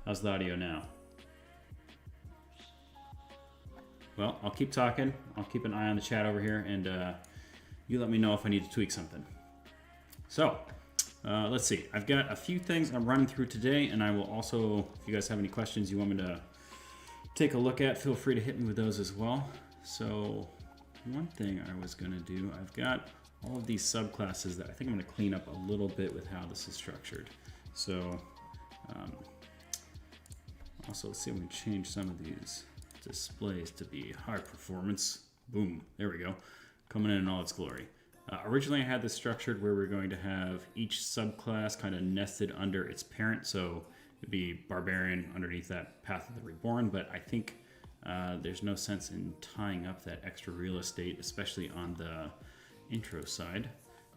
How's the audio now? Well, I'll keep talking. I'll keep an eye on the chat over here, and you let me know if I need to tweak something. So, let's see. I've got a few things I'm running through today, and I will also, if you guys have any questions you want me to take a look at, feel free to hit me with those as well. So, one thing I was going to do, I've got all of these subclasses that I think I'm going to clean up a little bit with how this is structured. So, also, let's see if we can change some of these displays to be high performance. Boom, there we go. Coming in all its glory. Originally I had this structured where we're going to have each subclass kind of nested under its parent. So it'd be Barbarian underneath that Path of the Reborn, but I think there's no sense in tying up that extra real estate, especially on the intro side.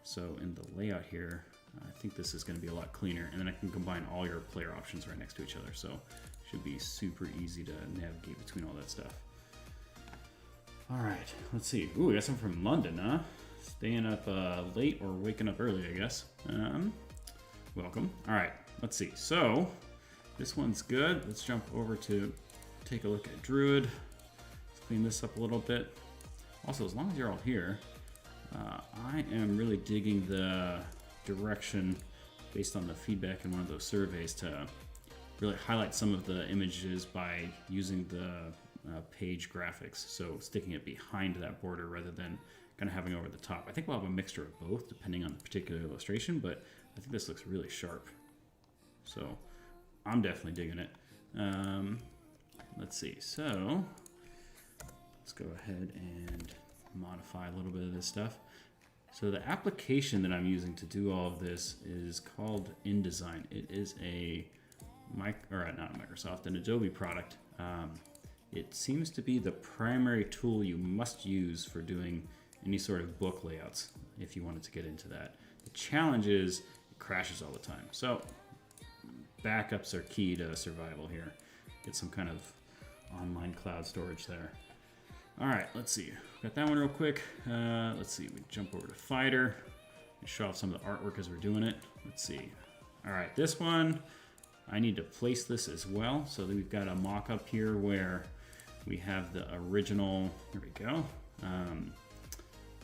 So in the layout here, I think this is going to be a lot cleaner, and then I can combine all your player options right next to each other. So should be super easy to navigate between all that stuff. All right, let's see. Ooh, we got some from London, huh? Staying up late or waking up early, I guess. Welcome. All right, let's see. So this one's good. Let's jump over to take a look at Druid. Let's clean this up a little bit. Also, as long as you're all here, I am really digging the direction based on the feedback in one of those surveys to really highlight some of the images by using the page graphics. So sticking it behind that border rather than kind of having over the top. I think we'll have a mixture of both depending on the particular illustration, but I think this looks really sharp. So I'm definitely digging it. Let's see, so let's go ahead and modify a little bit of this stuff. So the application that I'm using to do all of this is called InDesign. It is not a Microsoft, an Adobe product. It seems to be the primary tool you must use for doing any sort of book layouts if you wanted to get into that. The challenge is it crashes all the time. So backups are key to survival here. Get some kind of online cloud storage there. All right, let's see. Got that one real quick. Let's see, we jump over to Fighter and show off some of the artwork as we're doing it. Let's see. All right, this one, I need to place this as well. So that we've got a mock-up here where we have the original, there we go.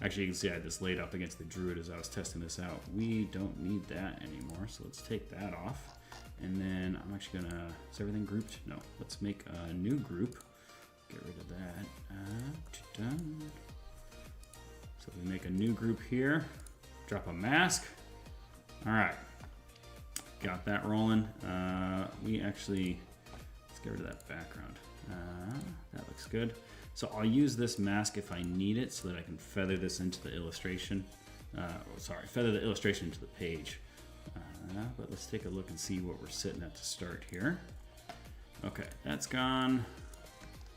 Actually, you can see I had this laid up against the Druid as I was testing this out. We don't need that anymore, so let's take that off. And then I'm actually gonna, is everything grouped? No, let's make a new group. Get rid of that. Done. So we make a new group here, drop a mask. All right, got that rolling. We actually, let's get rid of that background. That looks good. So I'll use this mask if I need it so that I can feather this into the illustration. Feather the illustration into the page. But let's take a look and see what we're sitting at to start here. Okay, that's gone.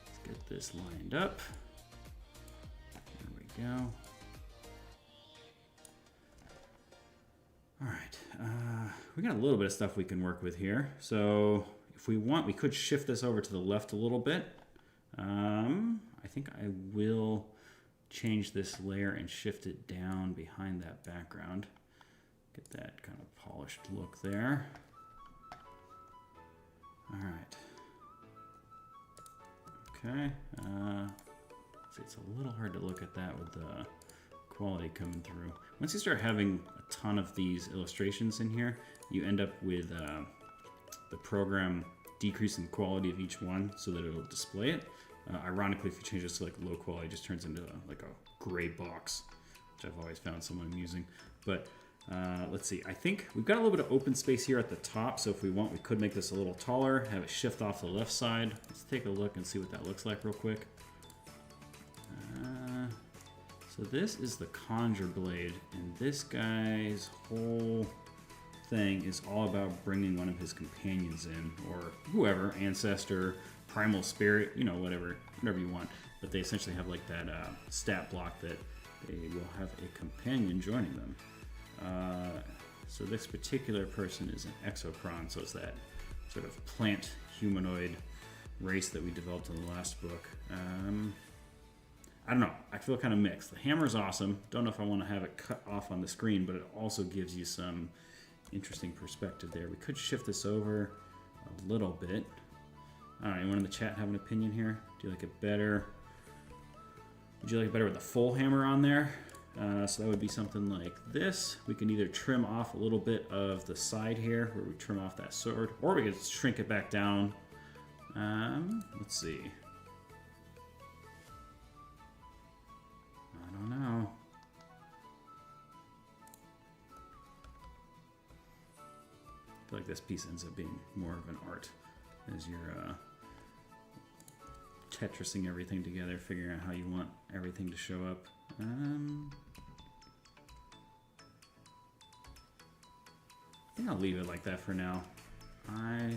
Let's get this lined up. There we go. All right, we got a little bit of stuff we can work with here. So if we want, we could shift this over to the left a little bit. I think I will change this layer and shift it down behind that background. Get that kind of polished look there. All right. Okay. See, it's a little hard to look at that with the quality coming through. Once you start having a ton of these illustrations in here, you end up with the program decreasing the quality of each one so that it'll display it. Ironically, if you change this to like low quality, it just turns into like a gray box, which I've always found somewhat amusing. But let's see, I think we've got a little bit of open space here at the top, so if we want, we could make this a little taller, have it shift off the left side. Let's take a look and see what that looks like real quick. So this is the Conjure Blade, and this guy's whole thing is all about bringing one of his companions in, or whoever, ancestor, primal spirit, you know, whatever you want. But they essentially have like that stat block that they will have a companion joining them. So this particular person is an exochron, so it's that sort of plant humanoid race that we developed in the last book. I don't know, I feel kind of mixed. The hammer's awesome. Don't know if I want to have it cut off on the screen, but it also gives you some interesting perspective there. We could shift this over a little bit. All right, anyone in the chat have an opinion here? Do you like it better? Would you like it better with the full hammer on there? So that would be something like this. We can either trim off a little bit of the side here, where we trim off that sword, or we could shrink it back down. Let's see. I don't know. I feel like this piece ends up being more of an art as you're Tetrising everything together, figuring out how you want everything to show up. I think I'll leave it like that for now. I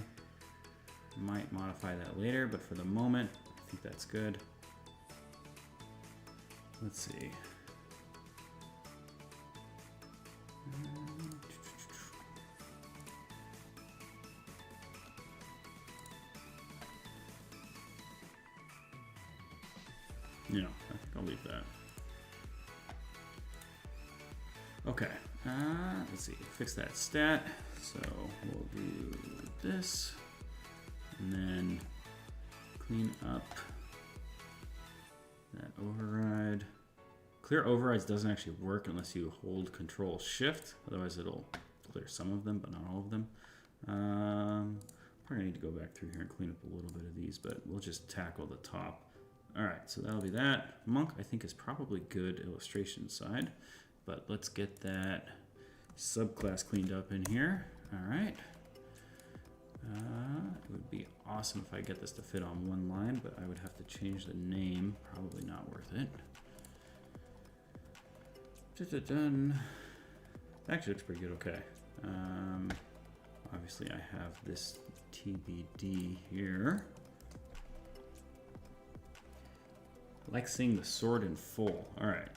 might modify that later, but for the moment, I think that's good. Let's see. Yeah, I think I'll leave that. Okay, let's see, fix that stat. So we'll do this, and then clean up that override. Clear overrides doesn't actually work unless you hold Control Shift. Otherwise, it'll clear some of them, but not all of them. Probably need to go back through here and clean up a little bit of these, but we'll just tackle the top. All right, so that'll be that. Monk, I think, is probably good illustration side, but let's get that subclass cleaned up in here. All right. It would be awesome if I get this to fit on one line, but I would have to change the name. Probably not worth it. Dun. Actually looks pretty good, okay. Obviously I have this TBD here. I like seeing the sword in full. All right.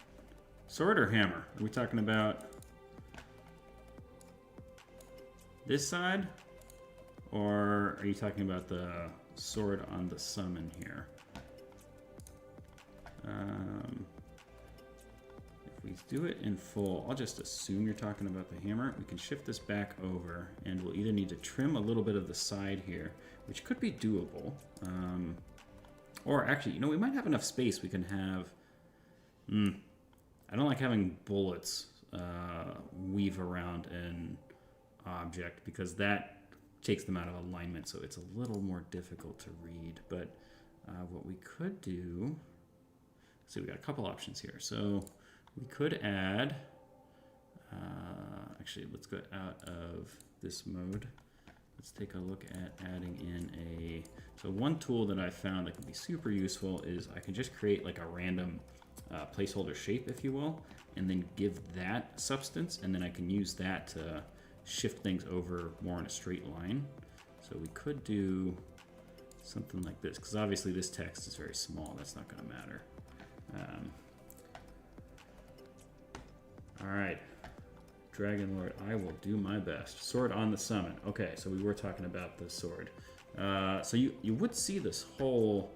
Sword or hammer? Are we talking about this side? Or are you talking about the sword on the summon here? If we do it in full, I'll just assume you're talking about the hammer. We can shift this back over, and we'll either need to trim a little bit of the side here, which could be doable. Or actually, you know, we might have enough space. We can have... I don't like having bullets weave around an object, because that takes them out of alignment, so it's a little more difficult to read. But what we could do... So we got a couple options here. So we could add... actually, let's go out of this mode. Let's take a look at adding in a... So one tool that I found that can be super useful is I can just create like a random placeholder shape, if you will, and then give that substance, and then I can use that to shift things over more in a straight line. So we could do something like this, because obviously this text is very small. That's not going to matter. All right. Dragon Lord, I will do my best. Sword on the summon. Okay, so we were talking about the sword. So you would see this whole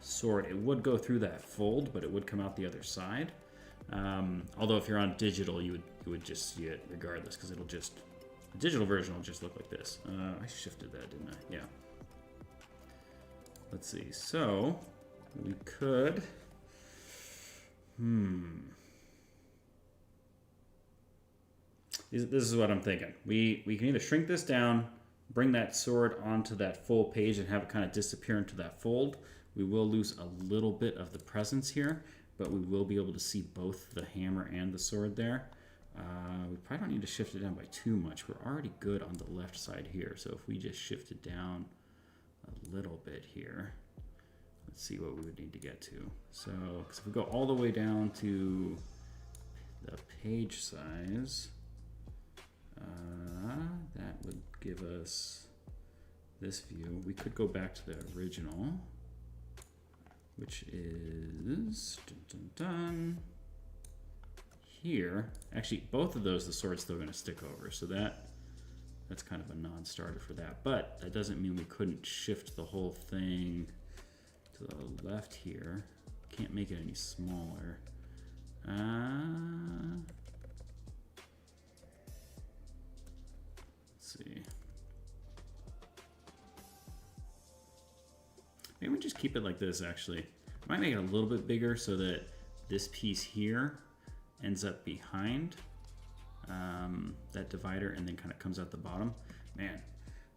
sword. It would go through that fold, but it would come out the other side. Although if you're on digital, you would just see it regardless, because it'll just... The digital version will just look like this. I shifted that, didn't I? Yeah. Let's see. So we could... This is what I'm thinking. We can either shrink this down, bring that sword onto that full page and have it kind of disappear into that fold. We will lose a little bit of the presence here, but we will be able to see both the hammer and the sword there. We probably don't need to shift it down by too much. We're already good on the left side here, so if we just shift it down a little bit here, let's see what we would need to get to. So, because if we go all the way down to the page size, that would give us this view. We could go back to the original, which is here. Actually, both of those, the sword's still going to stick over, so that's kind of a non-starter for that. But that doesn't mean we couldn't shift the whole thing to the left here. Can't make it any smaller. Let's see. Maybe we just keep it like this, actually. I might make it a little bit bigger so that this piece here ends up behind that divider and then kind of comes out the bottom. Man,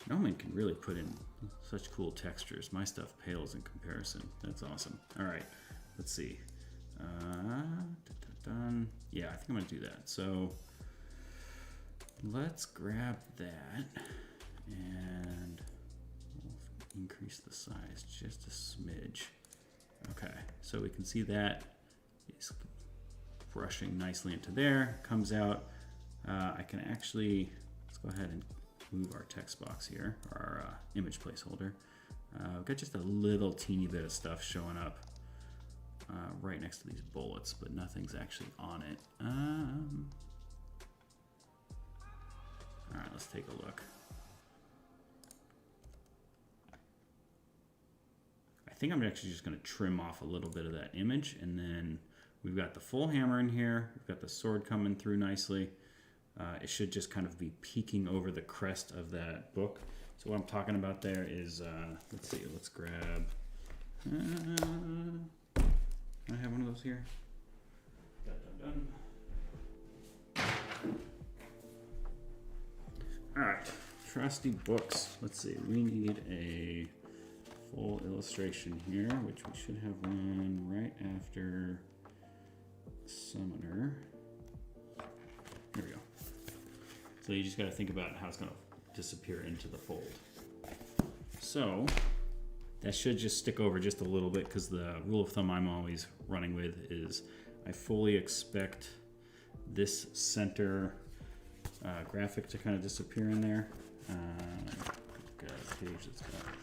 Noman can really put in such cool textures. My stuff pales in comparison. That's awesome. All right, let's see. Done. Yeah, I think I'm gonna do that. So let's grab that and we'll increase the size just a smidge. Okay, so we can see that is brushing nicely into there, comes out. I can actually, let's go ahead and move our text box here, our image placeholder. We've got just a little teeny bit of stuff showing up right next to these bullets, but nothing's actually on it. All right, let's take a look. I think I'm actually just gonna trim off a little bit of that image, and then we've got the full hammer in here. We've got the sword coming through nicely. It should just kind of be peeking over the crest of that book. So what I'm talking about there is, let's see, let's grab, can I have one of those here? Dun. All right, trusty books. Let's see, we need a full illustration here, which we should have one right after Summoner. There we go. So you just got to think about how it's going to disappear into the fold. So that should just stick over just a little bit, because the rule of thumb I'm always running with is I fully expect this center graphic to kind of disappear in there. Got a page that's got,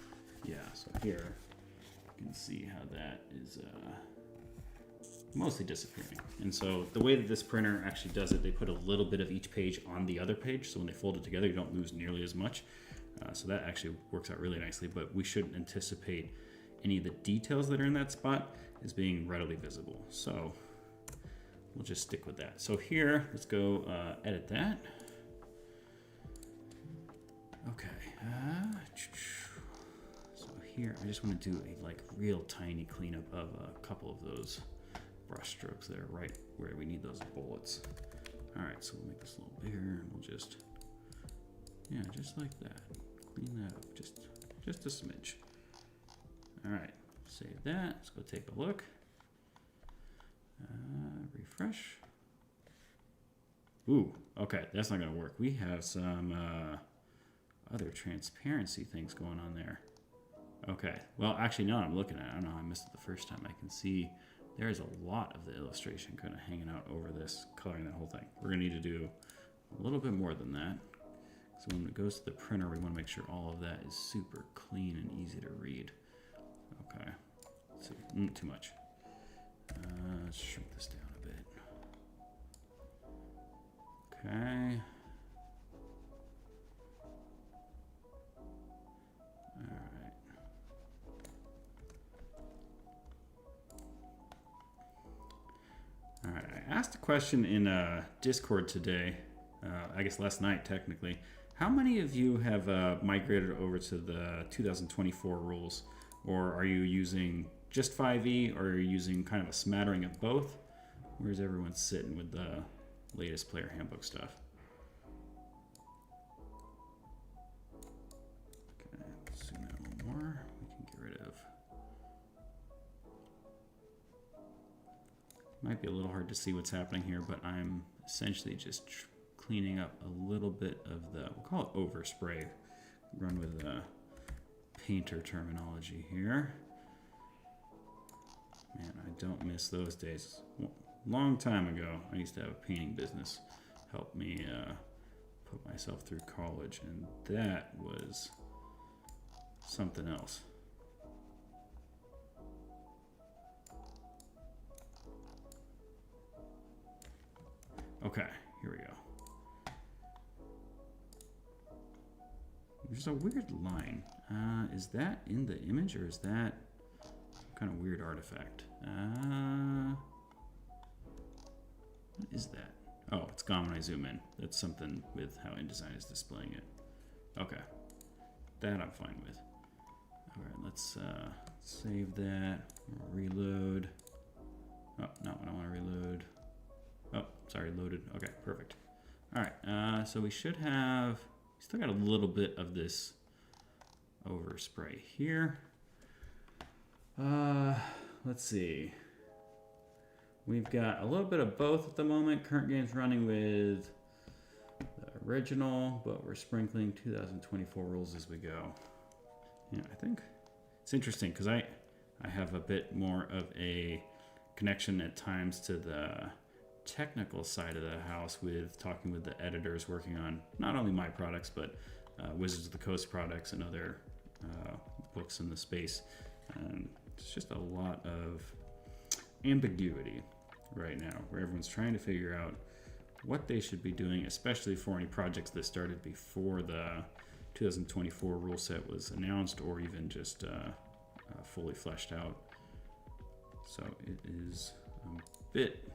yeah, so here you can see how that is mostly disappearing. And so the way that this printer actually does it, they put a little bit of each page on the other page, so when they fold it together you don't lose nearly as much. So that actually works out really nicely, but we shouldn't anticipate any of the details that are in that spot as being readily visible. So we'll just stick with that. So here, let's go edit that. Okay. So here, I just want to do a like real tiny cleanup of a couple of those brush strokes there, right where we need those bullets. All right, so we'll make this a little bigger, and we'll just, yeah, just like that. Clean that up, just a smidge. All right, save that. Let's go take a look. Refresh. Ooh, okay, that's not gonna work. We have some other transparency things going on there. Okay, well, actually, now I'm looking at it, I don't know how I missed it the first time. I can see there's a lot of the illustration kind of hanging out over this, coloring that whole thing. We're gonna need to do a little bit more than that. So when it goes to the printer, we wanna make sure all of that is super clean and easy to read. Okay, let's see, too much. Let's shrink this down a bit. Okay. All right. All right, I asked a question in Discord today, I guess last night technically. How many of you have migrated over to the 2024 rules? Or are you using just 5e, or are you using kind of a smattering of both? Where's everyone sitting with the latest player handbook stuff? Okay, let's zoom in a little more. We can get rid of. Might be a little hard to see what's happening here, but I'm essentially just cleaning up a little bit of the, we'll call it overspray. Run with painter terminology here. Man, I don't miss those days. Long time ago, I used to have a painting business. Helped me put myself through college, and that was something else. Okay, here we go. There's a weird line. Is that in the image, or is that some kind of weird artifact? What is that? Oh, it's gone when I zoom in. That's something with how InDesign is displaying it. Okay, that I'm fine with. All right, let's Save that. Reload. Oh, not what I want to reload. Oh, sorry, loaded. Okay, perfect. All right, so we should have, still got a little bit of this overspray here. Let's see. We've got a little bit of both at the moment. Current game's running with the original, but we're sprinkling 2024 rules as we go. Yeah, I think it's interesting because I have a bit more of a connection at times to the technical side of the house with talking with the editors working on not only my products, but Wizards of the Coast products and other books in the space. It's just a lot of ambiguity right now where everyone's trying to figure out what they should be doing, especially for any projects that started before the 2024 rule set was announced or even just fully fleshed out. So it is a bit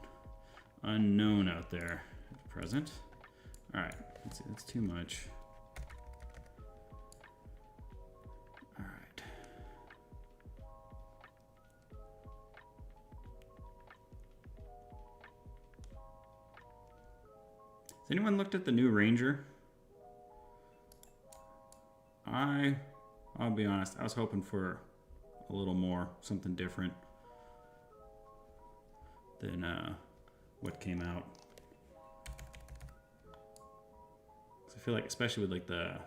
unknown out there at present. All right, that's too much. All right. Has anyone looked at the new Ranger? I'll be honest, I was hoping for a little more, something different than what came out. So I feel like, especially with like the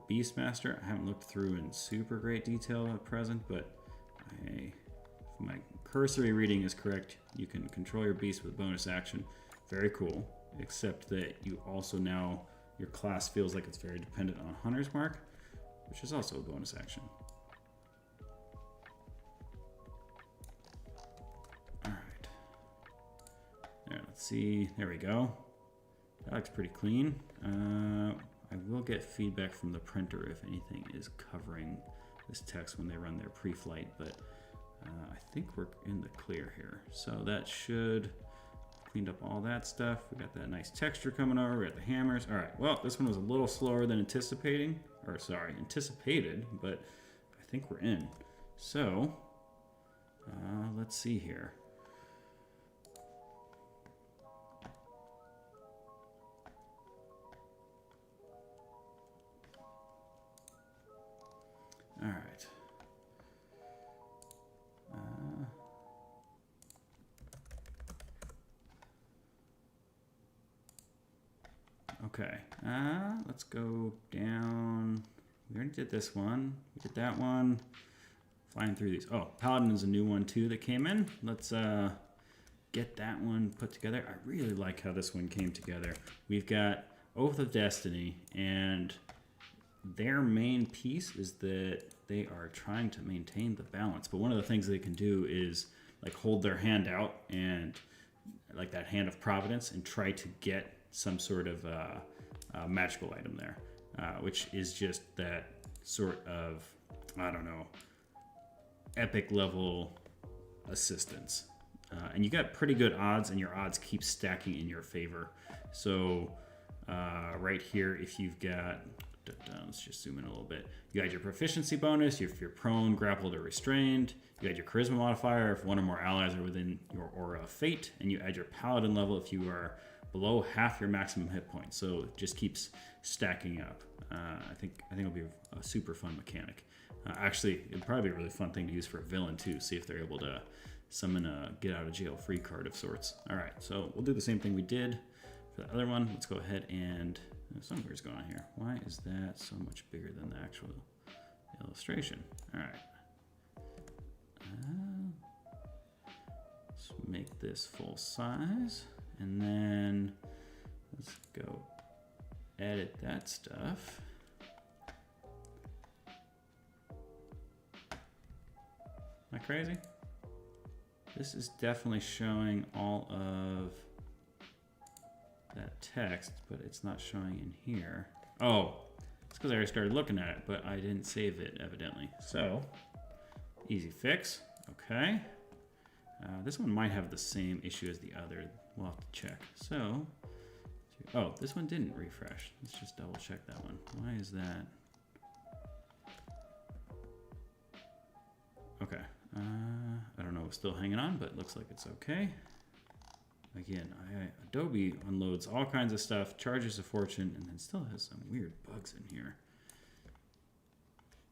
Beastmaster, I haven't looked through in super great detail at present, but if my cursory reading is correct, you can control your beast with bonus action. Very cool, except that you also now, your class feels like it's very dependent on Hunter's Mark, which is also a bonus action. All right. Yeah, let's see. There we go. That looks pretty clean. I will get feedback from the printer if anything is covering this text when they run their pre-flight, but I think we're in the clear here. So that should cleaned up all that stuff. We got that nice texture coming over. We got the hammers. All right. Well, this one was a little slower than anticipated, but I think we're in. So let's see here. All right. Okay, let's go down. We already did this one. We did that one. Flying through these. Oh, Paladin is a new one too that came in. Let's get that one put together. I really like how this one came together. We've got Oath of Destiny, and their main piece is that they are trying to maintain the balance. But one of the things they can do is like hold their hand out and like that hand of providence and try to get some sort of magical item there, which is just that sort of, I don't know, epic level assistance. And you got pretty good odds, and your odds keep stacking in your favor. So right here, if you've got, let's just zoom in a little bit. You got your proficiency bonus if you're prone, grappled, or restrained. You add your charisma modifier if one or more allies are within your aura of fate, and you add your paladin level if you are below half your maximum hit points. So it just keeps stacking up. I think it'll be a super fun mechanic. Actually, it'd probably be a really fun thing to use for a villain too. See if they're able to summon a get out of jail free card of sorts. All right, so we'll do the same thing we did for the other one. Let's go ahead and something weird's going on here. Why is that so much bigger than the actual illustration? All right. Let's make this full size. And then let's go edit that stuff. Am I crazy? This is definitely showing all of that text, but it's not showing in here. Oh, it's because I already started looking at it, but I didn't save it evidently. So, easy fix. Okay. This one might have the same issue as the other. We'll have to check. So, oh, this one didn't refresh. Let's just double check that one. Why is that? Okay. still hanging on, but it looks like it's okay. Again, Adobe unloads all kinds of stuff, charges a fortune, and then still has some weird bugs in here.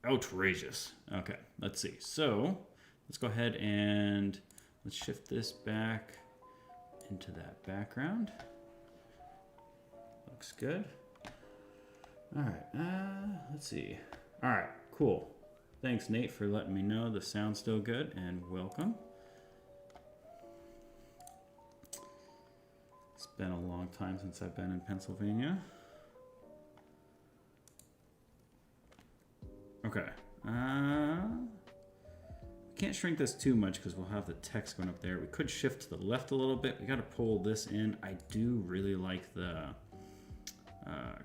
Outrageous. Okay, let's see. So let's go ahead and let's shift this back into that background. Looks good. All right, let's see. All right, cool. Thanks, Nate, for letting me know the sound's still good, and welcome. It's been a long time since I've been in Pennsylvania. Okay. Can't shrink this too much because we'll have the text going up there. We could shift to the left a little bit. We got to pull this in. I do really like the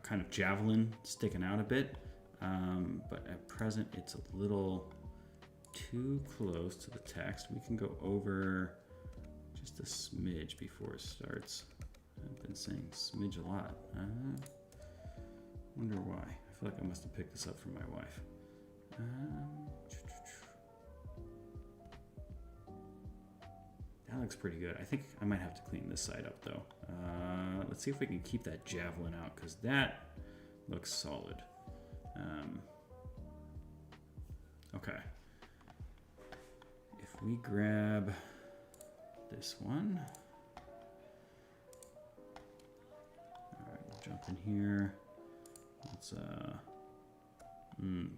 kind of javelin sticking out a bit. But at present, it's a little too close to the text. We can go over just a smidge before it starts. I've been saying smidge a lot. Wonder why. I feel like I must have picked this up from my wife. That looks pretty good. I think I might have to clean this side up though. Let's see if we can keep that javelin out because that looks solid. Okay. If we grab this one. All right, we'll jump in here. Let's,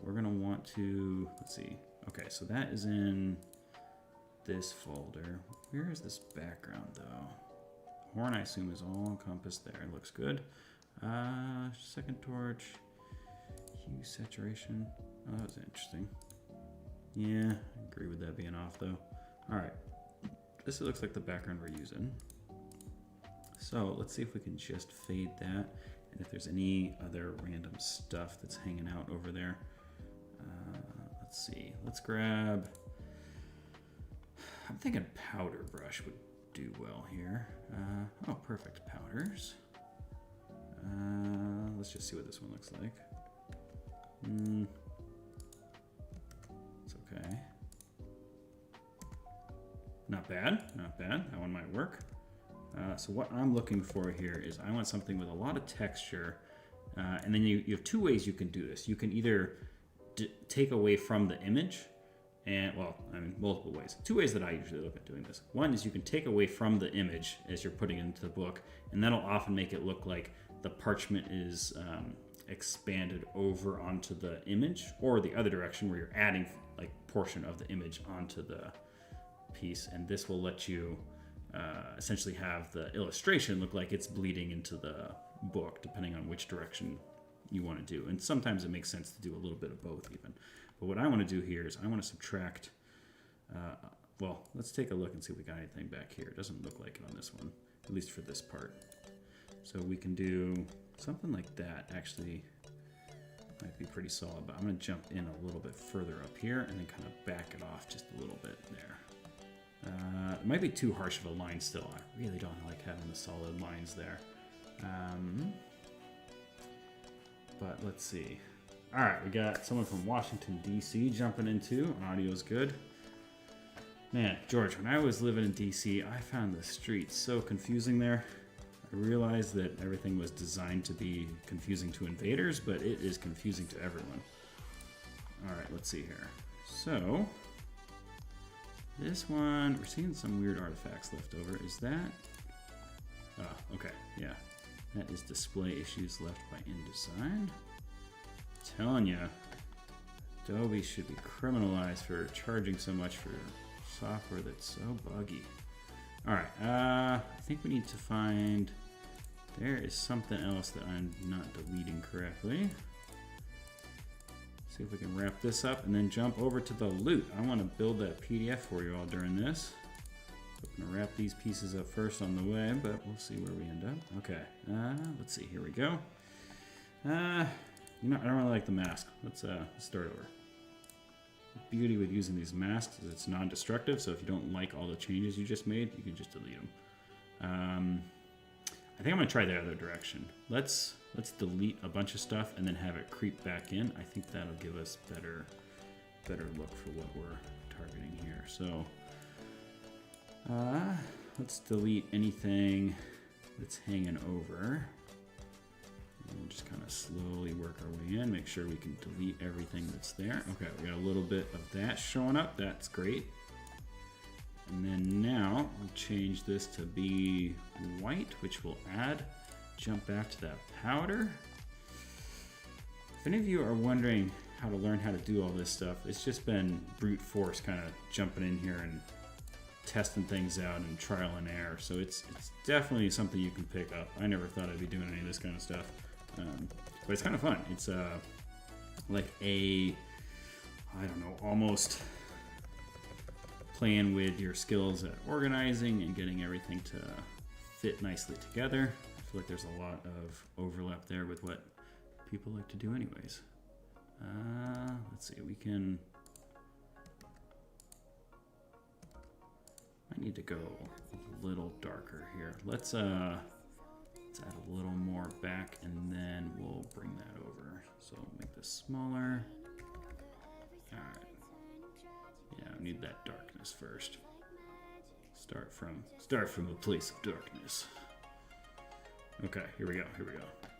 we're gonna want to, let's see. Okay, so that is in this folder. Where is this background though? Horn, I assume, is all encompassed there. It looks good. Second torch, hue saturation. Oh, that was interesting. Yeah, I agree with that being off though. All right, this looks like the background we're using. So let's see if we can just fade that. And if there's any other random stuff that's hanging out over there. Let's see, let's grab, I'm thinking powder brush would do well here. Oh, perfect, powders. Let's just see what this one looks like. It's okay. Not bad, not bad. That one might work. So what I'm looking for here is I want something with a lot of texture. And then you have two ways you can do this. You can either take away from the image, and well, I mean, multiple ways. Two ways that I usually look at doing this. One is you can take away from the image as you're putting it into the book, and that'll often make it look like the parchment is expanded over onto the image, or the other direction where you're adding like portion of the image onto the piece, and this will let you essentially have the illustration look like it's bleeding into the book, depending on which direction you want to do. And sometimes it makes sense to do a little bit of both even. But what I want to do here is I want to subtract, well, let's take a look and see if we got anything back here. It doesn't look like it on this one, at least for this part. So we can do something like that. Actually, might be pretty solid, but I'm going to jump in a little bit further up here and then kind of back it off just a little bit there. It might be too harsh of a line still. I really don't like having the solid lines there. But let's see. All right, we got someone from Washington, D.C. jumping in too. Audio's good. Man, George, when I was living in D.C., I found the streets so confusing there. I realized that everything was designed to be confusing to invaders, but it is confusing to everyone. All right, let's see here. So, this one, we're seeing some weird artifacts left over. Is that? Oh, okay, yeah. That is display issues left by InDesign. Telling you, Adobe should be criminalized for charging so much for software that's so buggy. All right, I think we need to find, there is something else that I'm not deleting correctly. See if we can wrap this up and then jump over to the loot. I want to build that PDF for you all during this. I'm gonna wrap these pieces up first on the way, but we'll see where we end up. Okay, let's see, here we go. You know, I don't really like the mask. Let's start over. The beauty with using these masks is it's non-destructive, so if you don't like all the changes you just made, you can just delete them. I think I'm gonna try the other direction. Let's delete a bunch of stuff and then have it creep back in. I think that'll give us better look for what we're targeting here. So Let's delete anything that's hanging over. And just kind of slowly work our way in, make sure we can delete everything that's there. Okay, we got a little bit of that showing up. That's great. And then now we'll change this to be white, which will jump back to that powder. If any of you are wondering how to learn how to do all this stuff, it's just been brute force kind of jumping in here and testing things out and trial and error. So it's definitely something you can pick up. I never thought I'd be doing any of this kind of stuff. But it's kind of fun. It's like I don't know, almost playing with your skills at organizing and getting everything to fit nicely together. I feel like there's a lot of overlap there with what people like to do anyways. Let's see, we can... I need to go a little darker here. Let's add a little more back and then we'll bring that over. So make this smaller. All right. Yeah, I need that darkness first. Start from a place of darkness. Okay, here we go.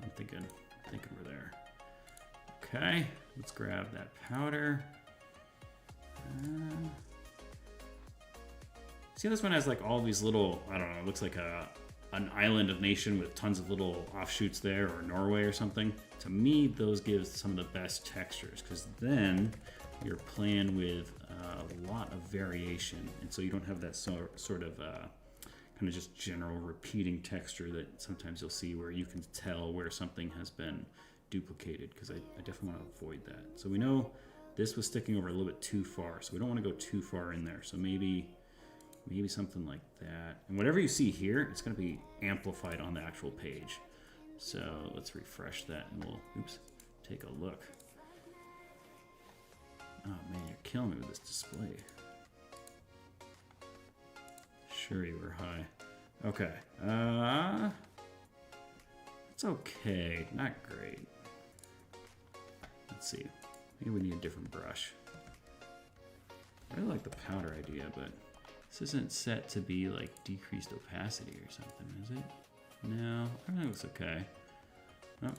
I'm thinking we're there. Okay, let's grab that powder. See, this one has like all these little, I don't know, it looks like an island of nation with tons of little offshoots there, or Norway or something. To me, those give some of the best textures, because then you're playing with a lot of variation, and so you don't have that sort of kind of just general repeating texture that sometimes you'll see where you can tell where something has been duplicated, because I definitely want to avoid that. So we know this was sticking over a little bit too far, so we don't want to go too far in there. So maybe something like that. And whatever you see here, it's going to be amplified on the actual page. So let's refresh that and we'll, take a look. Oh man, you're killing me with this display. Sure, you were high. Okay. It's okay. Not great. Let's see. Maybe we need a different brush. I really like the powder idea, but this isn't set to be like decreased opacity or something, is it? No, everything looks okay. Oh.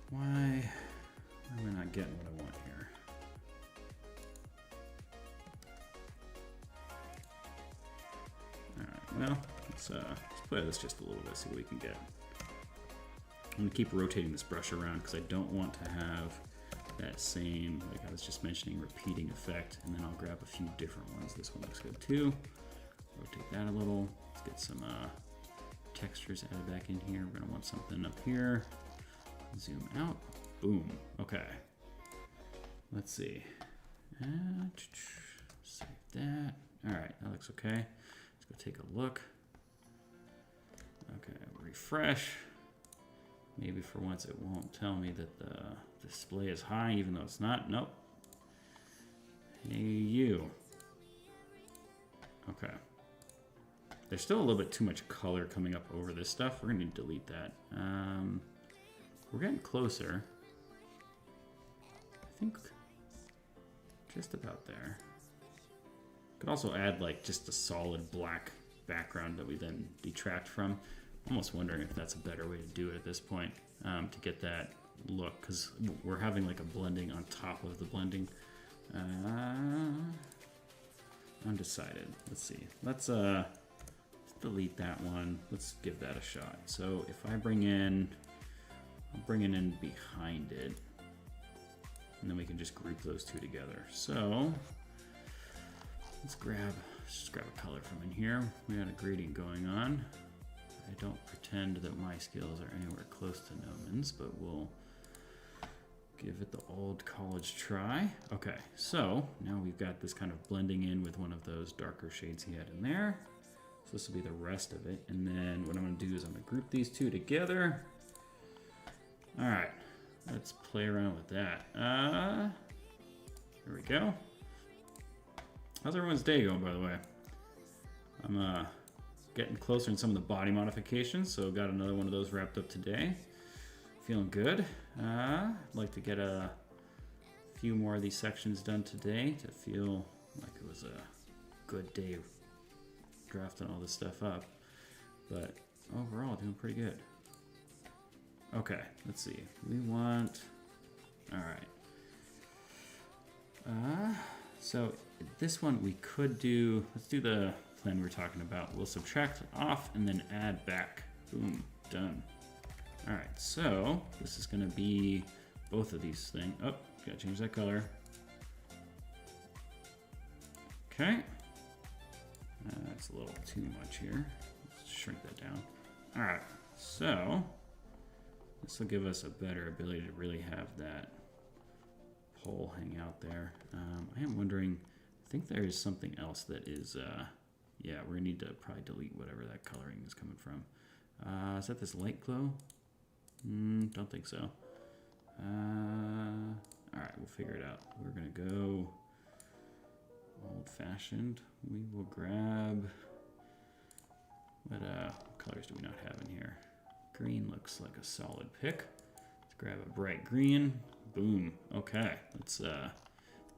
Why am I not getting what I want here? Alright, well, let's play this just a little bit, see what we can get. I'm gonna keep rotating this brush around because I don't want to have that same, like I was just mentioning, repeating effect, and then I'll grab a few different ones. This one looks good too. Rotate that a little. Let's get some textures added back in here. We're gonna want something up here. Zoom out. Boom. Okay. Let's see. Save that. All right, that looks okay. Let's go take a look. Okay, refresh. Maybe for once it won't tell me that the display is high, even though it's not. Nope. Hey, you. Okay. There's still a little bit too much color coming up over this stuff. We're going to need to delete that. We're getting closer. I think just about there. Could also add like just a solid black background that we then detract from. I'm almost wondering if that's a better way to do it at this point, to get that look, because we're having like a blending on top of the blending. Undecided. Let's see. Let's delete that one. Let's give that a shot. So if I bring in, I'll bring it in behind it, and then we can just group those two together. So let's just grab a color from in here. We got a gradient going on. I don't pretend that my skills are anywhere close to Noman's, but we'll give it the old college try. Okay, so now we've got this kind of blending in with one of those darker shades he had in there. So this will be the rest of it. And then what I'm gonna do is I'm gonna group these two together. All right, let's play around with that. There we go. How's everyone's day going, by the way? I'm getting closer in some of the body modifications, so got another one of those wrapped up today. Feeling good. I'd like to get a few more of these sections done today to feel like it was good day drafting all this stuff up. But overall, doing pretty good. Okay, let's see. We want... Alright. So this one we could do... Let's do the plan we were talking about. We'll subtract off and then add back. Boom. Done. Alright, so this is going to be both of these things. Oh, gotta change that color. Okay. That's a little too much here. Let's shrink that down. Alright, so this will give us a better ability to really have that pole hang out there. I am wondering, I think there is something else that is, yeah, we're gonna need to probably delete whatever that coloring is coming from. Is that this light glow? Don't think so. Alright, we'll figure it out. We're gonna go old-fashioned. We will grab, what colors do we not have in here? Green looks like a solid pick. Let's grab a bright green. Boom. Okay, let's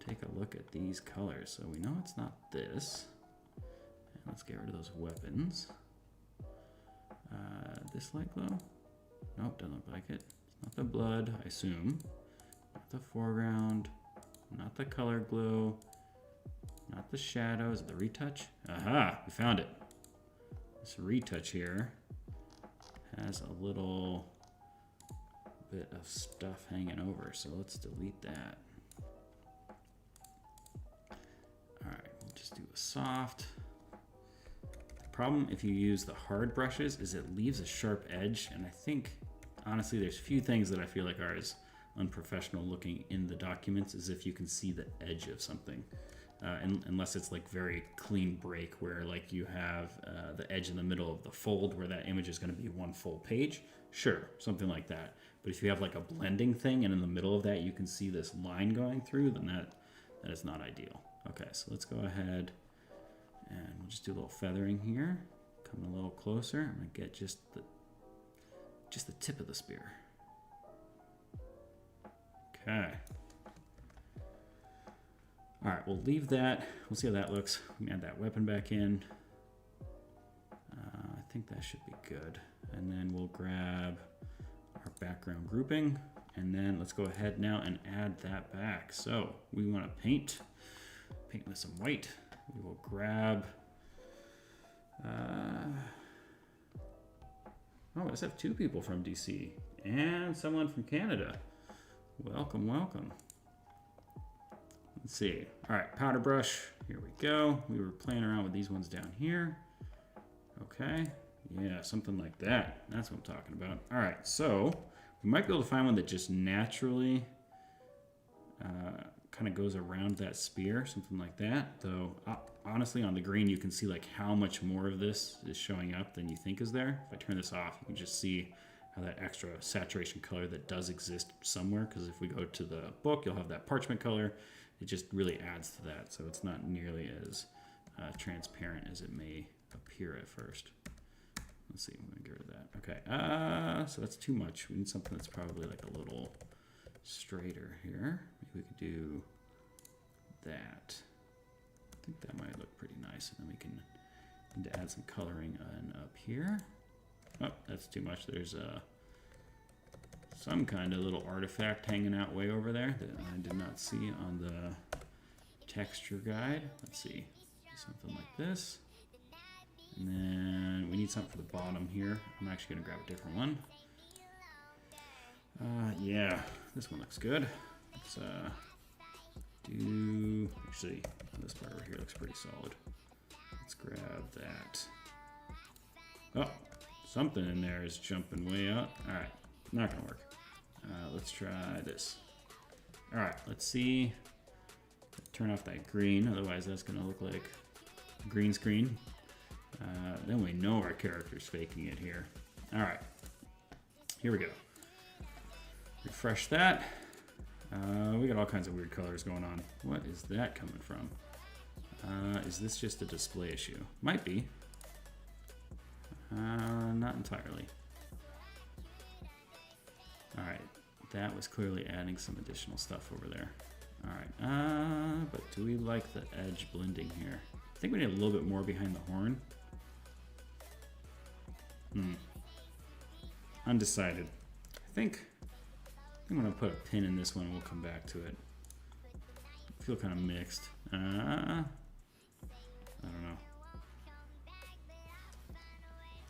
take a look at these colors. So we know it's not this. And let's get rid of those weapons. This light glow? Nope, doesn't look like it. It's not the blood, I assume. Not the foreground. Not the color glow. Not the shadows. The retouch? Aha! We found it. This retouch here has a little bit of stuff hanging over, so let's delete that. Alright, we'll just do a soft. The problem if you use the hard brushes is it leaves a sharp edge, and I think, honestly, there's few things that I feel like are as unprofessional looking in the documents as if you can see the edge of something. Unless it's like very clean break where like you have the edge in the middle of the fold where that image is going to be one full page. Sure, something like that. But if you have like a blending thing and in the middle of that you can see this line going through, then that is not ideal. Okay, so let's go ahead and we'll just do a little feathering here. Coming a little closer. I'm going to get just the tip of the spear. Okay. All right, we'll leave that. We'll see how that looks. We can add that weapon back in. I think that should be good. And then we'll grab our background grouping. And then let's go ahead now and add that back. So we want to paint with some white. We will grab, oh, let's have two people from DC and someone from Canada. Welcome, welcome. Let's see. All right, powder brush. Here we go. We were playing around with these ones down here. Okay. Yeah, something like that. That's what I'm talking about. All right, so we might be able to find one that just naturally kind of goes around that spear, something like that. Though, honestly, on the green, you can see like how much more of this is showing up than you think is there. If I turn this off, you can just see how that extra saturation color that does exist somewhere. Because if we go to the book, you'll have that parchment color. It just really adds to that, so it's not nearly as transparent as it may appear at first. Let's see, I'm gonna get rid of that. Okay, so that's too much. We need something that's probably like a little straighter here. Maybe we could do that. I think that might look pretty nice, and then we can need to add some coloring on up here. Oh, that's too much. There's some kind of little artifact hanging out way over there that I did not see on the texture guide. Let's see, something like this. And then we need something for the bottom here. I'm actually gonna grab a different one. Yeah, this one looks good. Let's do, actually, this part over here looks pretty solid. Let's grab that. Oh, something in there is jumping way up. All right, not gonna work. Let's try this. All right, let's see. Turn off that green, otherwise that's gonna look like a green screen. Then we know our character's faking it here. All right, here we go. Refresh that. We got all kinds of weird colors going on. What is that coming from? Is this just a display issue? Might be. Not entirely. All right, that was clearly adding some additional stuff over there. All right, but do we like the edge blending here? I think we need a little bit more behind the horn. Undecided. I think I'm gonna put a pin in this one and we'll come back to it. I feel kind of mixed. I don't know.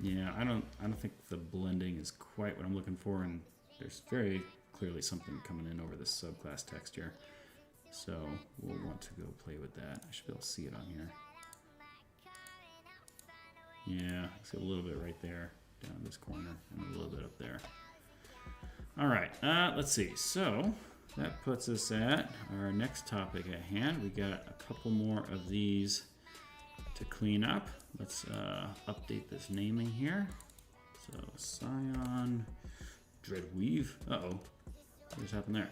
Yeah, I don't think the blending is quite what I'm looking for, and there's very clearly something coming in over this subclass texture. So we'll want to go play with that. I should be able to see it on here. Yeah, I see a little bit right there, down this corner, and a little bit up there. All right, let's see. So that puts us at our next topic at hand. We got a couple more of these to clean up. Let's update this naming here. So Scion, Dreadweave. Uh-oh, what just happened there?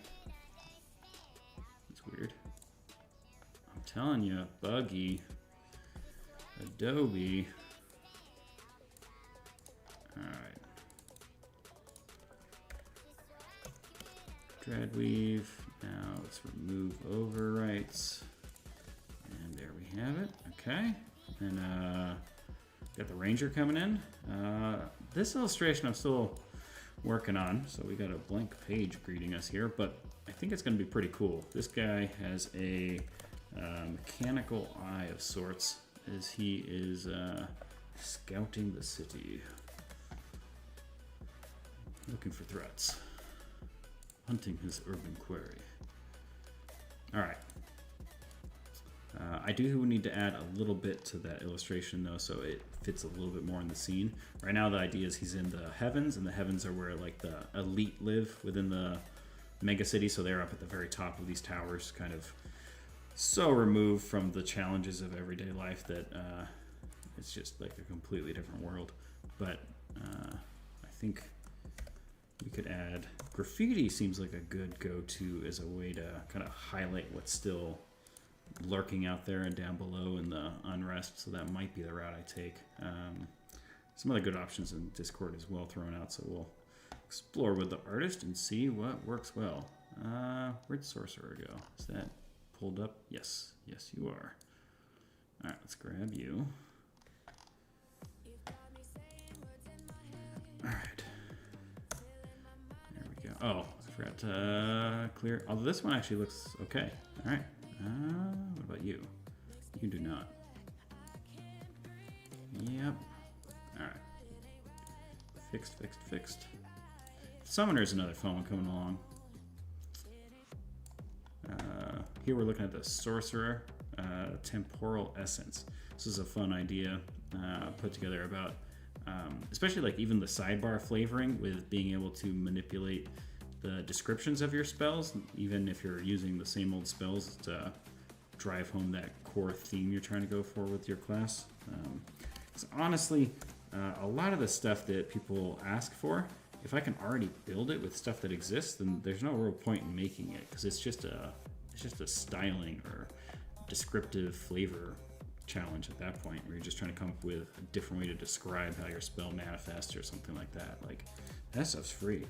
That's weird. I'm telling you, buggy. Adobe. All right. Dreadweave. Now let's remove overwrites. And there we have it. Okay. And got the Ranger coming in. This illustration I'm still working on. So we got a blank page greeting us here, but I think it's going to be pretty cool. This guy has a mechanical eye of sorts as he is scouting the city. Looking for threats. Hunting his urban quarry. Alright. I do need to add a little bit to that illustration though, so it fits a little bit more in the scene. Right now the idea is he's in the heavens, and the heavens are where like the elite live within the mega city, so they're up at the very top of these towers, kind of so removed from the challenges of everyday life that it's just like a completely different world. But I think we could add graffiti. Seems like a good go-to as a way to kind of highlight what's still lurking out there and down below in the unrest, so that might be the route I take. Some other good options in Discord as well thrown out, so we'll explore with the artist and see what works well. Where'd Sorcerer go? Is that pulled up? Yes, yes you are. All right, let's grab you. All right. There we go. Oh, I forgot to clear. Although this one actually looks okay. All right. What about you? You do not. Yep. All right. Fixed. Summoner is another fun one coming along. Here we're looking at the Sorcerer Temporal Essence. This is a fun idea put together about, especially like even the sidebar flavoring with being able to manipulate the descriptions of your spells, even if you're using the same old spells to drive home that core theme you're trying to go for with your class. So honestly, a lot of the stuff that people ask for, if I can already build it with stuff that exists, then there's no real point in making it, because it's just a styling or descriptive flavor challenge at that point, where you're just trying to come up with a different way to describe how your spell manifests or something like that. Like, that stuff's free.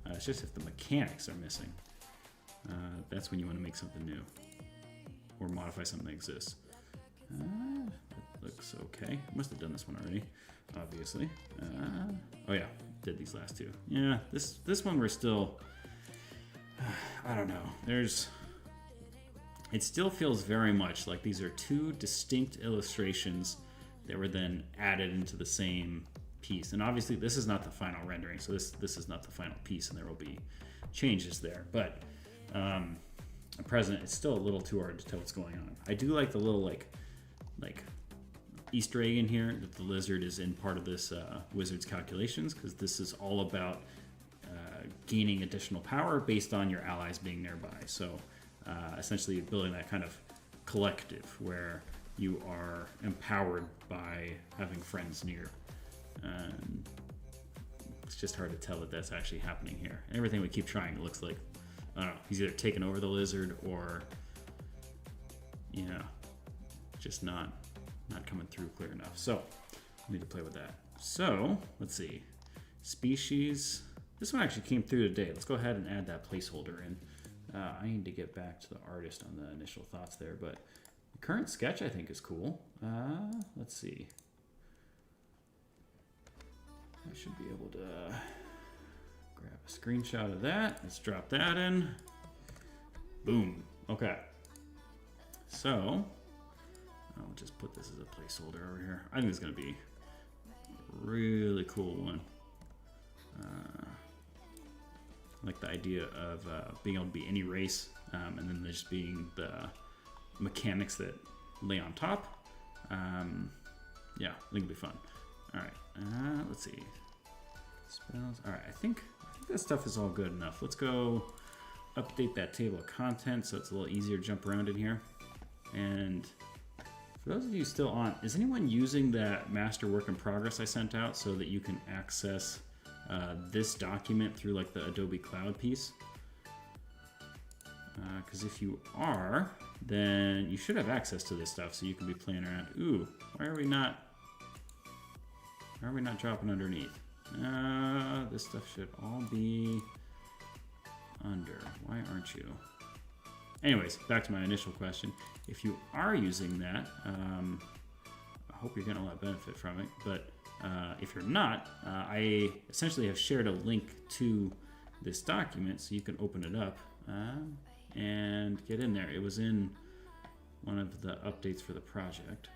It's just if the mechanics are missing, that's when you want to make something new or modify something that exists. That looks okay. Must have done this one already, obviously. Oh yeah, did these last two. Yeah, this one we're still, I don't know. It still feels very much like these are two distinct illustrations that were then added into the same piece. And obviously this is not the final rendering, so this is not the final piece, and there will be changes there. But at present, it's still a little too hard to tell what's going on. I do like the little like Easter egg in here that the lizard is in part of this wizard's calculations, because this is all about gaining additional power based on your allies being nearby. So essentially building that kind of collective where you are empowered by having friends near. It's just hard to tell that that's actually happening here. Everything we keep trying, it looks like, I don't know, he's either taken over the lizard or, you know, just not coming through clear enough. So I need to play with that. So let's see, species. This one actually came through today. Let's go ahead and add that placeholder in. I need to get back to the artist on the initial thoughts there, but Current sketch, I think, is cool. Let's see. I should be able to grab a screenshot of that. Let's drop that in. Boom. Okay. So, I'll just put this as a placeholder over here. I think it's going to be a really cool one. Like the idea of being able to be any race, and then there's being the mechanics that lay on top. Yeah, I think it'll be fun. All right, let's see. Spells. All right, I think that stuff is all good enough. Let's go update that table of contents so it's a little easier to jump around in here. And for those of you still on, is anyone using that master work in progress I sent out so that you can access this document through like the Adobe Cloud piece? Because if you are, then you should have access to this stuff so you can be playing around. Ooh, why are we not dropping underneath? This stuff should all be under. Why aren't you? Anyways, back to my initial question. If you are using that, I hope you're getting a lot of benefit from it. But if you're not, I essentially have shared a link to this document so you can open it up and get in there. It was in one of the updates for the project.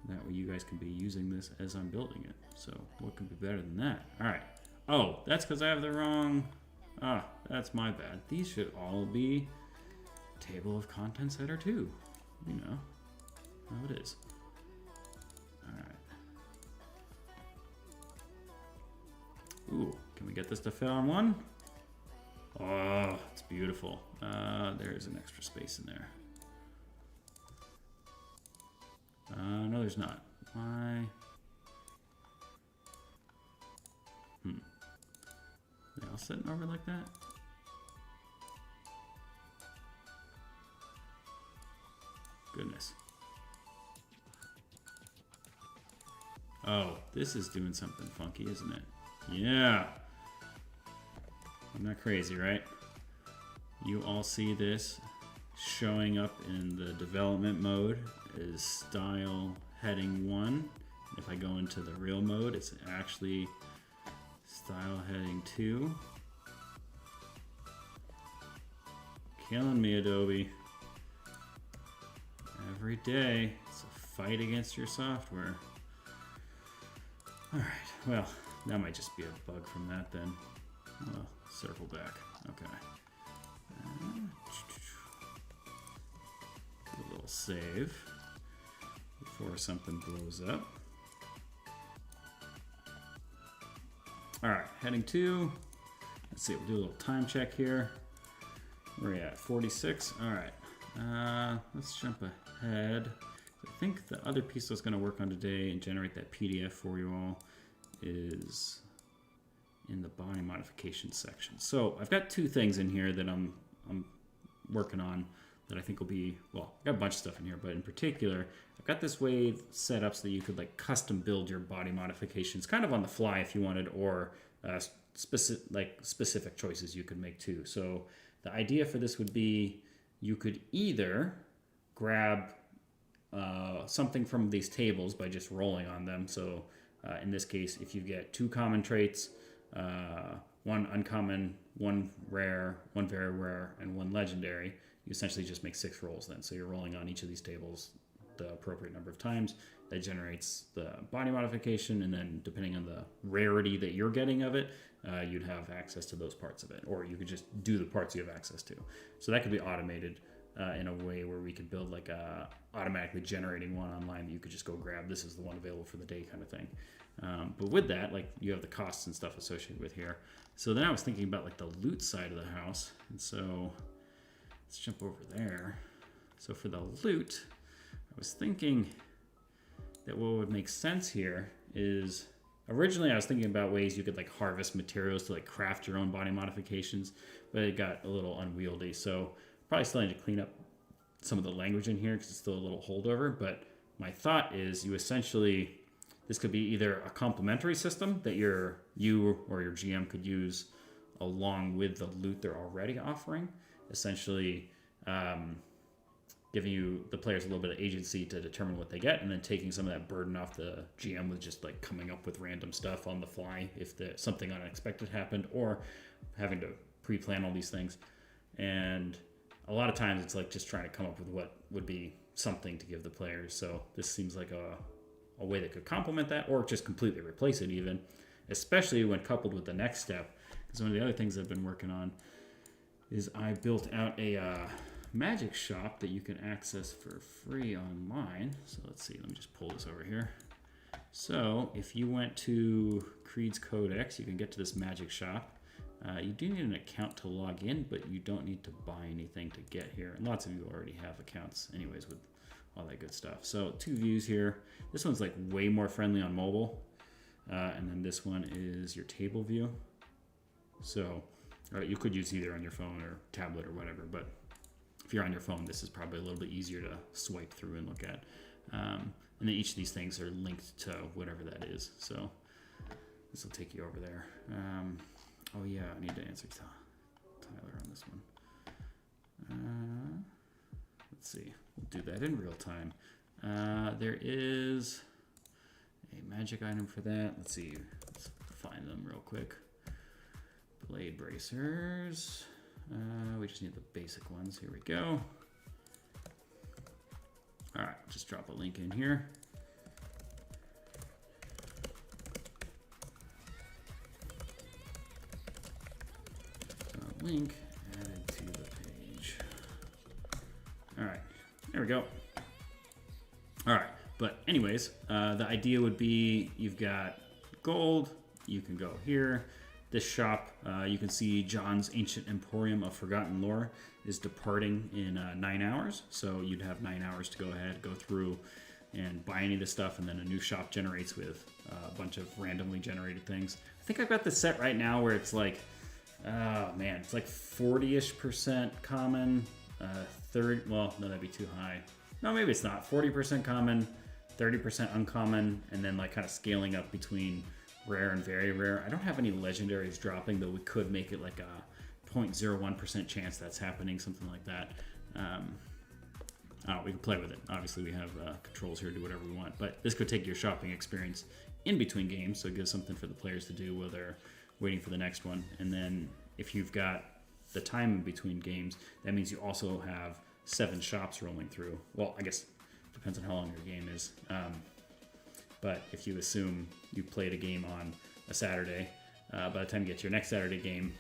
That way you guys can be using this as I'm building it. So what could be better than that? All right. Oh, that's because I have the wrong... Ah, that's my bad. These should all be table of contents header 2. You know how it is. All right. Ooh, can we get this to fit on one? Oh, it's beautiful. There's an extra space in there. No, there's not. Why? They all sitting over like that? Goodness. Oh, this is doing something funky, isn't it? Yeah. I'm not crazy, right? You all see this showing up in the development mode is style heading 1. If I go into the real mode, it's actually style heading 2. Killing me, Adobe. Every day, it's a fight against your software. All right, well, that might just be a bug from that then. Well, circle back. Okay. A little save before something blows up. All right, heading 2. Let's see, we'll do a little time check here. Where are we at? 46. All right, let's jump ahead. I think the other piece I was going to work on today and generate that PDF for you all is in the body modification section. So I've got 2 things in here that I'm working on that I think will be, well, I've got a bunch of stuff in here, but in particular, I've got this way set up so that you could like custom build your body modifications kind of on the fly if you wanted, or specific choices you could make too. So the idea for this would be you could either grab something from these tables by just rolling on them. So in this case, if you get 2 common traits, 1 uncommon, 1 rare, 1 very rare, and 1 legendary, you essentially just make 6 rolls then. So you're rolling on each of these tables the appropriate number of times. That generates the body modification, and then depending on the rarity that you're getting of it, you'd have access to those parts of it, or you could just do the parts you have access to. So that could be automated in a way where we could build like a automatically generating one online that you could just go grab. This is the one available for the day kind of thing. But with that, like you have the costs and stuff associated with here. So then I was thinking about like the loot side of the house. And so let's jump over there. So for the loot, I was thinking that what would make sense here is, originally I was thinking about ways you could like harvest materials to like craft your own body modifications, but it got a little unwieldy. So probably still need to clean up some of the language in here because it's still a little holdover. But my thought is you essentially, this could be either a complementary system that you or your GM could use along with the loot they're already offering. Essentially, giving you the players a little bit of agency to determine what they get, and then taking some of that burden off the GM with just like coming up with random stuff on the fly if something unexpected happened, or having to pre-plan all these things. And a lot of times it's like just trying to come up with what would be something to give the players. So this seems like a way that could complement that, or just completely replace it even, especially when coupled with the next step. Because one of the other things I've been working on is I built out a magic shop that you can access for free online. So let's see, let me just pull this over here. So if you went to Creed's Codex, you can get to this magic shop. You do need an account to log in, but you don't need to buy anything to get here. And lots of you already have accounts anyways with all that good stuff. So 2 views here. This one's like way more friendly on mobile. And then this one is your table view. So you could use either on your phone or tablet or whatever, but if you're on your phone, this is probably a little bit easier to swipe through and look at. And then each of these things are linked to whatever that is. So this will take you over there. Oh yeah, I need to answer Tyler on this one. Let's see, we'll do that in real time. There is a magic item for that. Let's see, let's find them real quick. Blade bracers. We just need the basic ones. Here we go. All right, just drop a link in here. Link added to the page. All right, there we go. All right, but anyways, the idea would be you've got gold, you can go here. This shop, you can see John's Ancient Emporium of Forgotten Lore is departing in 9 hours. So you'd have 9 hours to go ahead, go through and buy any of this stuff, and then a new shop generates with a bunch of randomly generated things. I think I've got this set right now where it's like, oh man, it's like 40-ish% common, well, no, that'd be too high. No, maybe it's not. 40% common, 30% uncommon, and then like kind of scaling up between rare and very rare. I don't have any legendaries dropping, though we could make it like a 0.01% chance that's happening, something like that. We can play with it. Obviously, we have controls here to do whatever we want, but this could take your shopping experience in between games, so it gives something for the players to do while they're waiting for the next one. And then if you've got the time in between games, that means you also have 7 shops rolling through. Well, I guess it depends on how long your game is. But if you assume you played a game on a Saturday, by the time you get to your next Saturday game,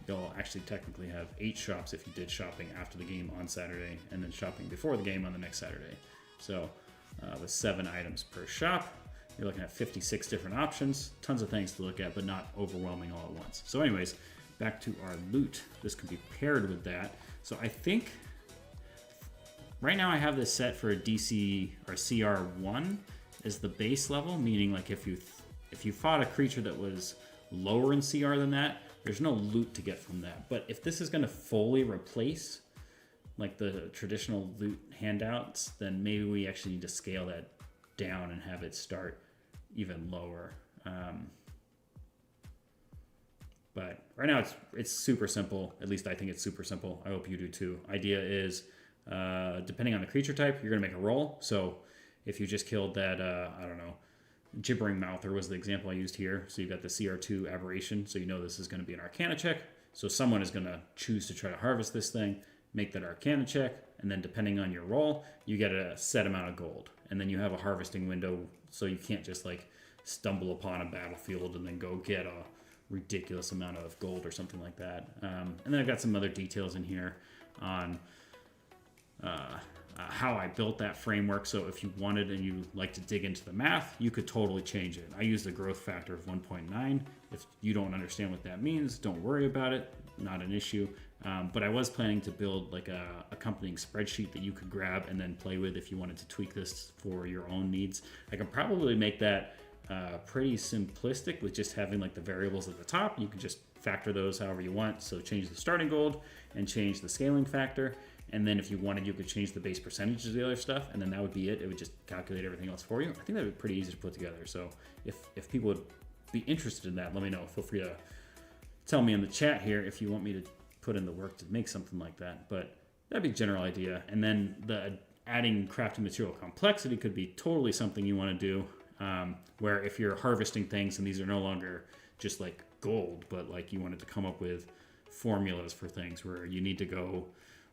you'll actually technically have 8 shops if you did shopping after the game on Saturday, and then shopping before the game on the next Saturday. So with 7 items per shop, you're looking at 56 different options, tons of things to look at, but not overwhelming all at once. So anyways, back to our loot. This can be paired with that. So I think right now I have this set for a DC or CR1 as the base level, meaning like if you fought a creature that was lower in CR than that, there's no loot to get from that. But if this is going to fully replace like the traditional loot handouts, then maybe we actually need to scale that down and have it start even lower. But right now it's super simple. At least I think it's super simple. I hope you do too. Idea is depending on the creature type, you're gonna make a roll. So if you just killed that, I don't know, Gibbering Mouther was the example I used here. So you've got the CR2 aberration. So you know this is gonna be an Arcana check. So someone is gonna choose to try to harvest this thing, make that Arcana check, and then depending on your roll, you get a set amount of gold. And then you have a harvesting window, so you can't just like stumble upon a battlefield and then go get a ridiculous amount of gold or something like that. And then I've got some other details in here on how I built that framework. So if you wanted and you like to dig into the math, you could totally change it. I used a growth factor of 1.9. If you don't understand what that means, don't worry about it. Not an issue. But I was planning to build like a accompanying spreadsheet that you could grab and then play with if you wanted to tweak this for your own needs. I can probably make that pretty simplistic with just having like the variables at the top. You can just factor those however you want. So change the starting gold and change the scaling factor. And then if you wanted, you could change the base percentage of the other stuff, and then that would be it. It would just calculate everything else for you. I think that would be pretty easy to put together. So if people would be interested in that, let me know. Feel free to tell me in the chat here if you want me to put in the work to make something like that. But that'd be a general idea. And then the adding crafting material complexity could be totally something you want to do, where if you're harvesting things and these are no longer just like gold, but like you wanted to come up with formulas for things where you need to go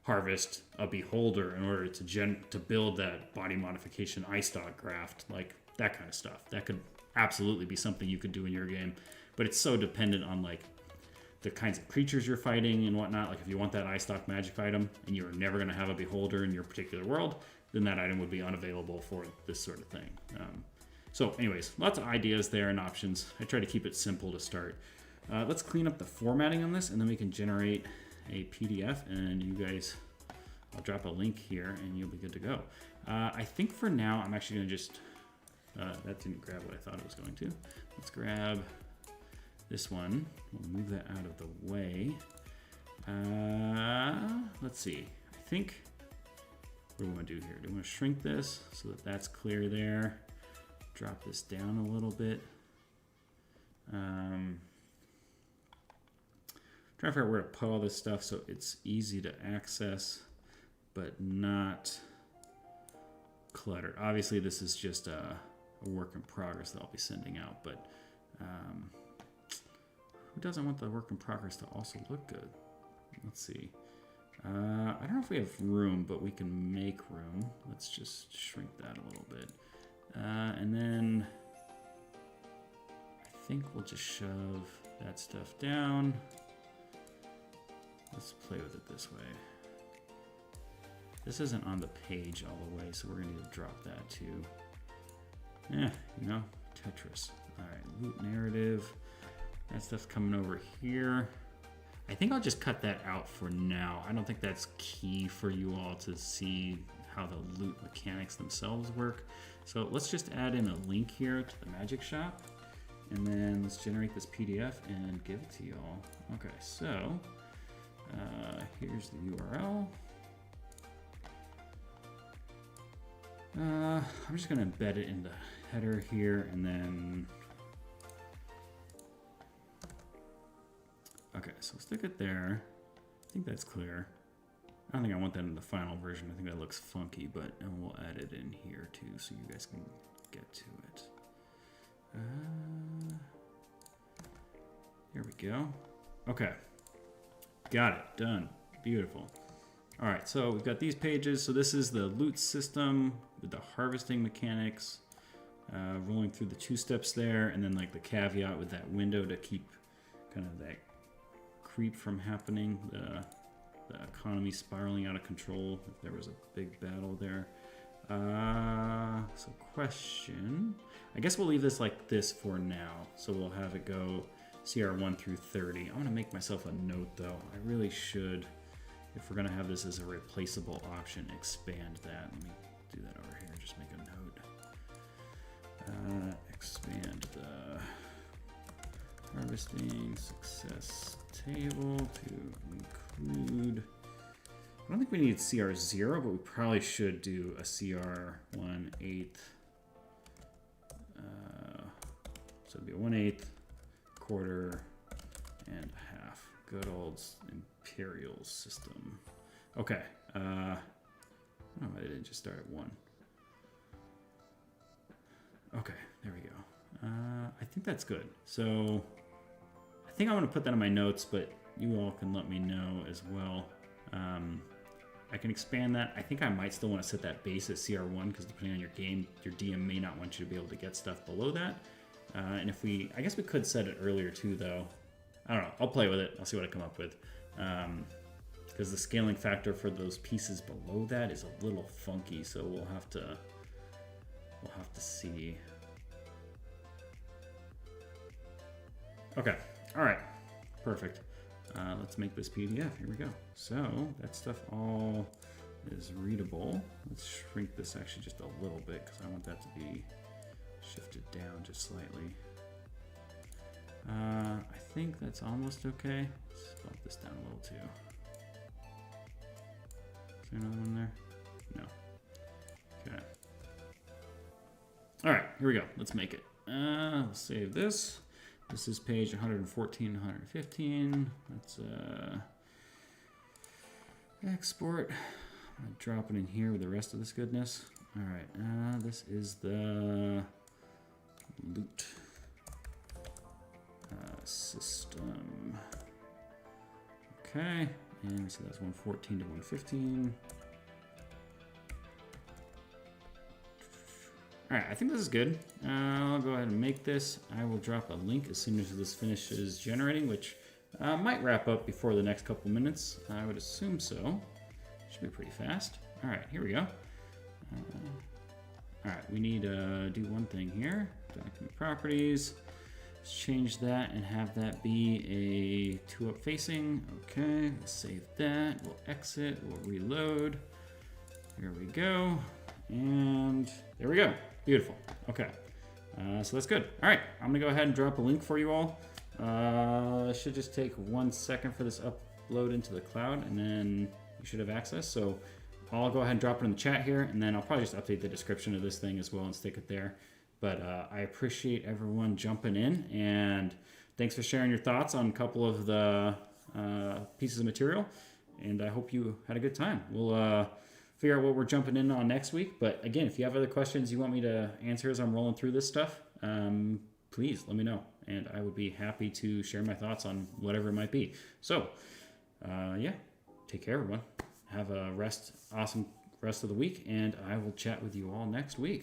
harvest a beholder in order to build that body modification eye stock graft, like that kind of stuff. That could absolutely be something you could do in your game, but it's so dependent on like the kinds of creatures you're fighting and whatnot. Like if you want that eye stock magic item and you're never going to have a beholder in your particular world, then that item would be unavailable for this sort of thing. So anyways, lots of ideas there and options. I try to keep it simple to start. Let's clean up the formatting on this and then we can generate a PDF, and you guys, I'll drop a link here and you'll be good to go. I think for now, I'm actually going to just, that didn't grab what I thought it was going to. Let's grab this one. We'll move that out of the way. Let's see. I think, what do we want to do here? Do we want to shrink this so that that's clear there? Drop this down a little bit. Trying to figure out where to put all this stuff so it's easy to access, but not cluttered. Obviously, this is just a work in progress that I'll be sending out, but who doesn't want the work in progress to also look good? Let's see. I don't know if we have room, but we can make room. Let's just shrink that a little bit. And then I think we'll just shove that stuff down. Let's play with it this way. This isn't on the page all the way, so we're gonna need to drop that too. Yeah, you know, Tetris. All right, loot narrative. That stuff's coming over here. I think I'll just cut that out for now. I don't think that's key for you all to see how the loot mechanics themselves work. So let's just add in a link here to the magic shop, and then let's generate this PDF and give it to you all. Okay, so here's the URL. I'm just gonna embed it in the header here, and then okay, so stick it there. I think that's clear. I don't think I want that in the final version. I think that looks funky, but and we'll add it in here too, so you guys can get to it. Here we go. Okay, got it, done, beautiful. All right, so we've got these pages. So this is the loot system with the harvesting mechanics, rolling through the 2 steps there, and then like the caveat with that window to keep kind of that creep from happening, the economy spiraling out of control if there was a big battle there. So question, I guess we'll leave this like this for now. So we'll have it go CR 1 through 30. I'm gonna make myself a note though. I really should, if we're gonna have this as a replaceable option, expand that. Let me do that over here, just make a note. Expand the harvesting success table to include, I don't think we need CR 0, but we probably should do a CR 1/8. So it'd be a 1/8, quarter, and a half. Good old imperial system. Okay. I don't know why I didn't just start at 1. Okay, there we go. I think that's good. So I think I'm going to put that in my notes, but you all can let me know as well. I can expand that. I think I might still want to set that base at CR1 because depending on your game, your DM may not want you to be able to get stuff below that. And if we, I guess we could set it earlier too, though. I don't know. I'll play with it. I'll see what I come up with. Because the scaling factor for those pieces below that is a little funky, so we'll have to see. Okay. All right. Perfect. Let's make this PDF. Here we go. So that stuff all is readable. Let's shrink this actually just a little bit because I want that to be shifted down just slightly. I think that's almost okay. Let's bump this down a little too. Is there another one there? No. Okay. All right, here we go. Let's make it. Let's save this. This is page 114, 115. Let's Export. I'm gonna drop it in here with the rest of this goodness. All right, this is the loot system. Okay, and so that's 114 to 115. All right, I think this is good. I'll go ahead and make this. I will drop a link as soon as this finishes generating, which might wrap up before the next couple minutes. I would assume so. Should be pretty fast. All right, here we go. All right, we need to do one thing here. Document properties. Let's change that and have that be a 2-up facing. Okay, we'll save that. We'll exit. We'll reload. Here we go. And there we go. Beautiful. Okay. So that's good. All right, I'm gonna go ahead and drop a link for you all. It should just take 1 second for this upload into the cloud, and then you should have access. So I'll go ahead and drop it in the chat here, and then I'll probably just update the description of this thing as well and stick it there. But I appreciate everyone jumping in, and thanks for sharing your thoughts on a couple of the pieces of material. And I hope you had a good time. We'll figure out what we're jumping in on next week. But again, if you have other questions you want me to answer as I'm rolling through this stuff, please let me know. And I would be happy to share my thoughts on whatever it might be. So, yeah, take care, everyone. Have a awesome rest of the week, and I will chat with you all next week.